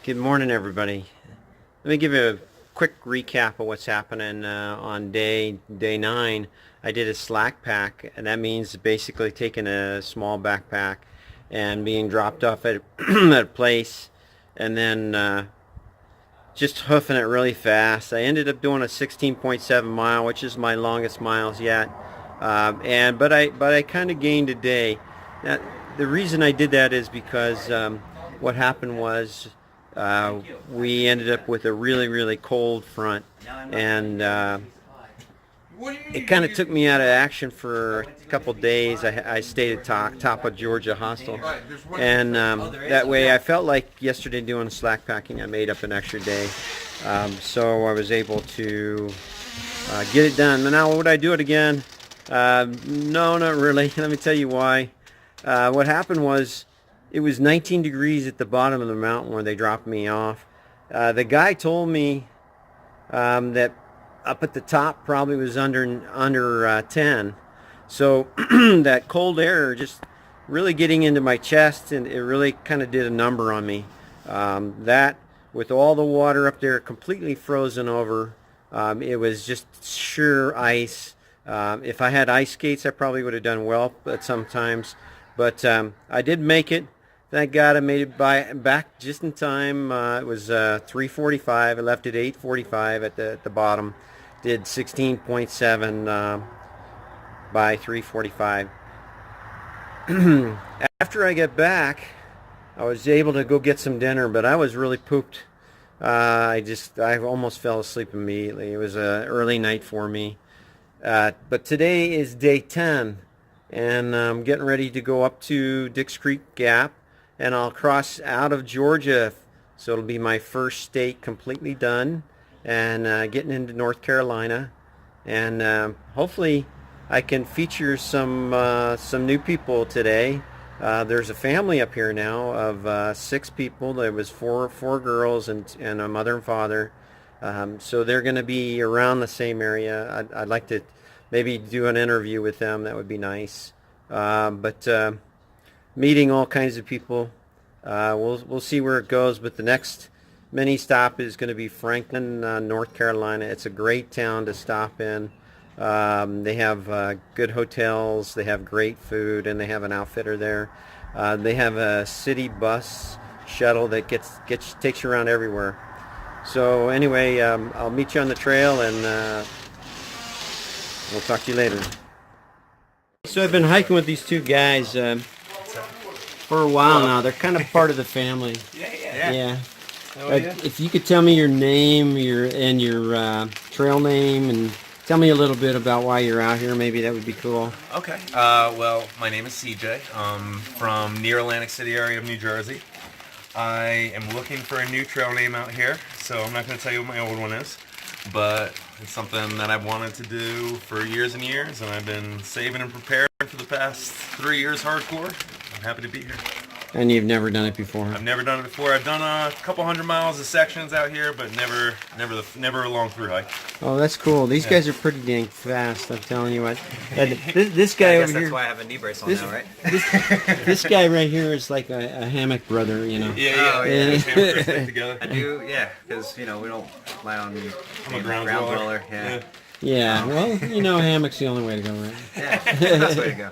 Good morning, everybody. Let me give you a quick recap of what's happening on day 9. I did a slack pack, and that means basically taking a small backpack and being dropped off at, at a place, and then just hoofing it really fast. I ended up doing a 16.7 mile, which is my longest miles yet, but I kind of gained a day. Now, the reason I did that is because what happened was we ended up with a really cold front, and it kind of took me out of action for a couple days. I stayed at top of Georgia Hostel, and that way I felt like yesterday doing slack packing I made up an extra day, so I was able to get it done. Now would I do it again? No, not really. Let me tell you why. What happened was it was 19 degrees at the bottom of the mountain where they dropped me off. The guy told me that up at the top probably was under 10. So that cold air just really getting into my chest, and it really kind of did a number on me. That with all the water up there completely frozen over, it was just sheer ice. If I had ice skates, I probably would have done well, but sometimes. But I did make it. Thank God I made it back just in time. It was 3:45. I left at 8:45 at the bottom. Did 16.7 by 3:45. After I got back, I was able to go get some dinner, but I was really pooped. I almost fell asleep immediately. It was an early night for me. But today is day 10, and I'm getting ready to go up to Dix Creek Gap, and I'll cross out of Georgia, so it'll be my first state completely done, and getting into North Carolina, and hopefully I can feature some new people today. There's a family up here now of 6 people. There was four girls and a mother and father, so they're going to be around the same area. I'd like to maybe do an interview with them. That would be nice. But meeting all kinds of people. We'll see where it goes, but the next mini stop is going to be Franklin, North Carolina. It's a great town to stop in. They have good hotels, they have great food, and they have an outfitter there. They have a city bus shuttle that takes you around everywhere. So anyway, I'll meet you on the trail, and we'll talk to you later. So I've been hiking with these two guys for a while now. They're kind of part of the family. Yeah. Oh, yeah. If you could tell me your name, your trail name, and tell me a little bit about why you're out here, maybe that would be cool. Okay. Well, my name is CJ. I'm from near Atlantic City area of New Jersey. I am looking for a new trail name out here, so I'm not going to tell you what my old one is, but it's something that I've wanted to do for years and years, and I've been saving and preparing for the past 3 years hardcore. I'm happy to be here. And you've never done it before? I've never done it before. I've done a couple 100 miles of sections out here, but never a long through hike. Oh, that's cool. These guys are pretty dang fast, I'm telling you what. This guy over here... That's why I have a knee brace on now, right? This guy right here is like a hammock brother, you know. Yeah. Yeah. Stick together. I do, yeah, because, we don't rely on I'm a ground dweller. Yeah, well, hammock's the only way to go, right? Yeah, that's the best way to go.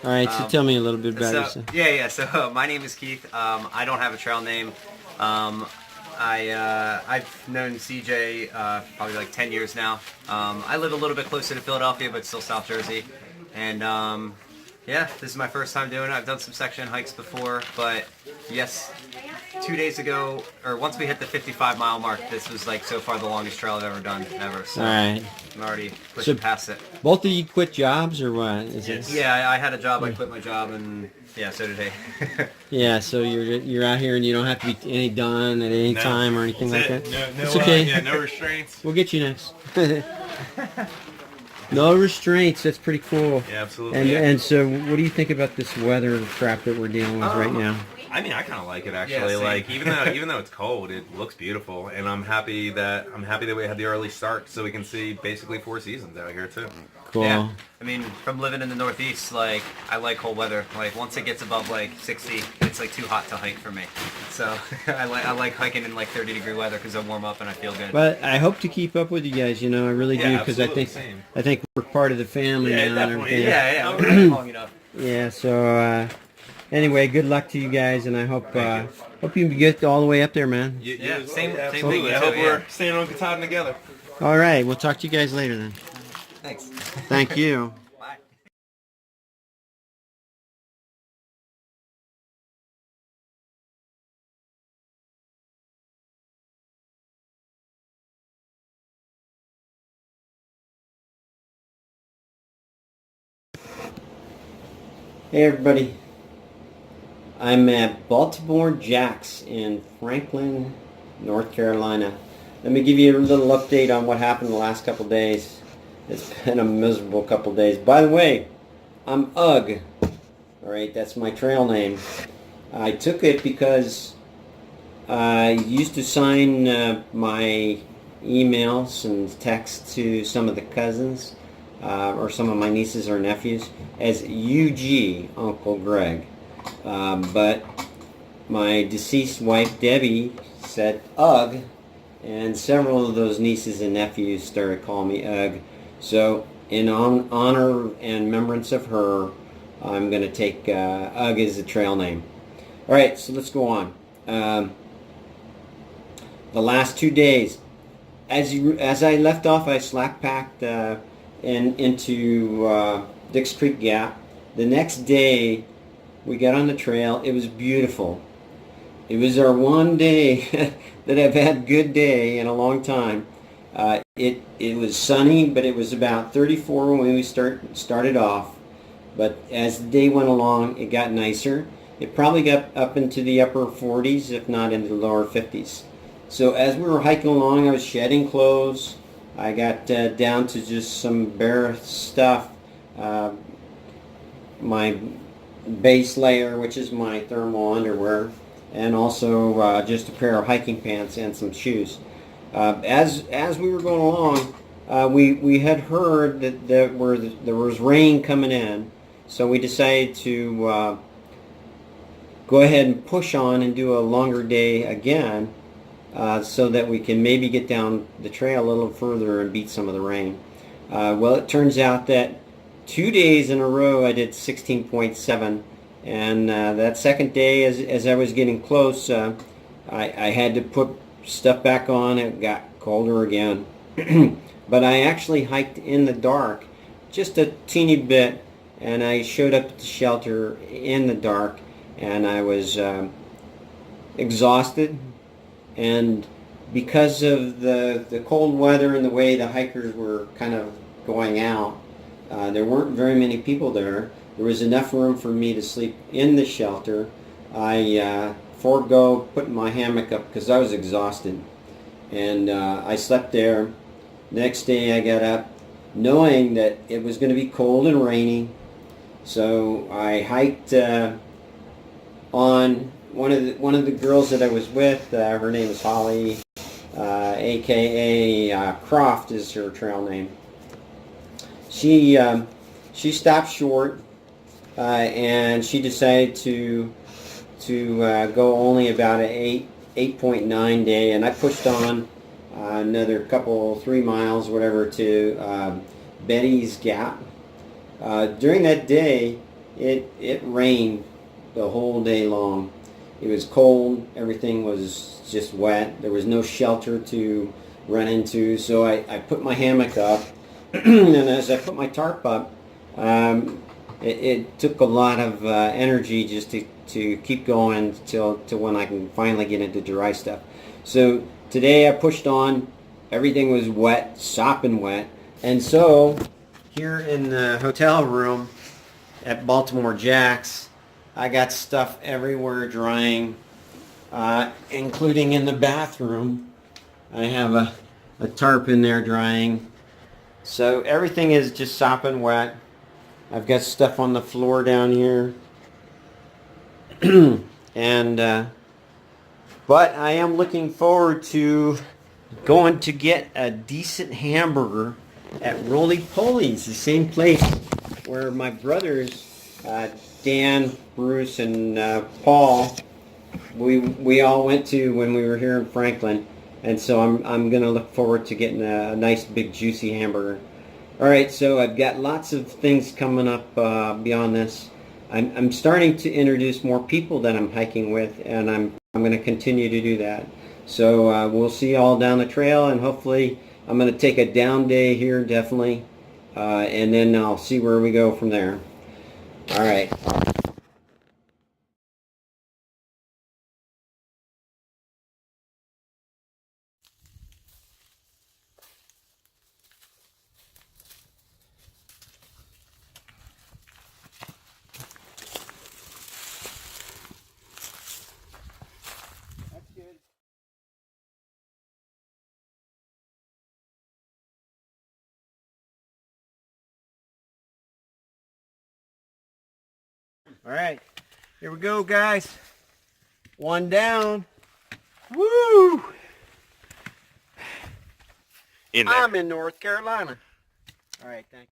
All right, so tell me a little bit about yourself. So my name is Keith. I don't have a trail name. I've known CJ probably like 10 years now. I live a little bit closer to Philadelphia, but still South Jersey. And this is my first time doing it. I've done some section hikes before, but yes, 2 days ago, or once we hit the 55-mile mark, this was like so far the longest trail I've ever done, ever. So all right. I'm already pushing past it. Both of you quit jobs, or what? Yeah, I had a job. I quit my job, and so did he. Yeah, so you're out here, and you don't have to be any done at any time or anything like that. No, it's okay. No restraints. We'll get you next. No restraints. That's pretty cool. Yeah, absolutely. And so, what do you think about this weather crap that we're dealing with right now? I mean, I kind of like it actually. Yeah, same. Like even though it's cold, it looks beautiful, and I'm happy that we had the early start, so we can see basically 4 seasons out here too. Cool. Yeah, I mean, from living in the Northeast, like, I like cold weather. Like, once it gets above, like, 60, it's, like, too hot to hike for me. So, I like hiking in, like, 30-degree weather because I warm up and I feel good. But I hope to keep up with you guys. You know, I really do, Yeah, because I absolutely, think same. I think we're part of the family Yeah, now. and definitely, everything. yeah, we're long enough. Yeah. So anyway, good luck to you guys, and I hope Thank hope you can get all the way up there, man. Yeah, as same well. thing, Absolutely. you I hope too, we're yeah. staying on Katahdin together. All right, we'll talk to you guys later then. Thanks. Thank you. Bye. Hey everybody, I'm at Baltimore Jack's in Franklin, North Carolina. Let me give you a little update on what happened the last couple days. It's been a miserable couple days. By the way, I'm Ugg. Alright, that's my trail name. I took it because I used to sign my emails and texts to some of the cousins or some of my nieces or nephews as UG, Uncle Greg. But my deceased wife Debbie said Ugg, and several of those nieces and nephews started calling me Ugg. So in honor and remembrance of her, I'm going to take Ugg as the trail name. Alright, so let's go on. The last 2 days, as I left off, I slack packed into Dix Creek Gap. The next day, we got on the trail. It was beautiful. It was our one day that I've had good day in a long time. It was sunny, but it was about 34 when we started off. But as the day went along, it got nicer. It probably got up into the upper 40s, if not into the lower 50s. So as we were hiking along, I was shedding clothes. I got down to just some bare stuff. My base layer, which is my thermal underwear, and also just a pair of hiking pants and some shoes. As we were going along, we had heard that there was rain coming in, so we decided to go ahead and push on and do a longer day again, so that we can maybe get down the trail a little further and beat some of the rain. Well, it turns out that 2 days in a row I did 16.7, and that second day, as I was getting close, I had to put stuff back on. It got colder again. But I actually hiked in the dark just a teeny bit, and I showed up at the shelter in the dark, and I was exhausted. And because of the cold weather and the way the hikers were kind of going out, there weren't very many people there. There was enough room for me to sleep in the shelter. I forego putting my hammock up because I was exhausted. And I slept there. Next day I got up knowing that it was going to be cold and rainy. So I hiked on one of the girls that I was with. Her name is Holly, aka Croft is her trail name. She stopped short, and she decided to go only about an 8.9 day, and I pushed on another 3 miles, whatever, to Betty's Gap. During that day, it rained the whole day long. It was cold. Everything was just wet. There was no shelter to run into, so I put my hammock up. And as I put my tarp up, it took a lot of energy just to keep going till when I can finally get into dry stuff. So today I pushed on. Everything was wet, sopping wet. And so here in the hotel room at Baltimore Jack's, I got stuff everywhere drying, including in the bathroom. I have a tarp in there drying. So everything is just sopping wet. I've got stuff on the floor down here. And but I am looking forward to going to get a decent hamburger at Roly Poly's, the same place where my brothers, Dan, Bruce, and Paul, we all went to when we were here in Franklin. And so I'm gonna look forward to getting a nice big juicy hamburger. All right, so I've got lots of things coming up beyond this. I'm starting to introduce more people that I'm hiking with, and I'm going to continue to do that. So we'll see you all down the trail, and hopefully I'm going to take a down day here, definitely, and then I'll see where we go from there. All right. All right, here we go, guys. One down. Woo! I'm in North Carolina. All right, thanks.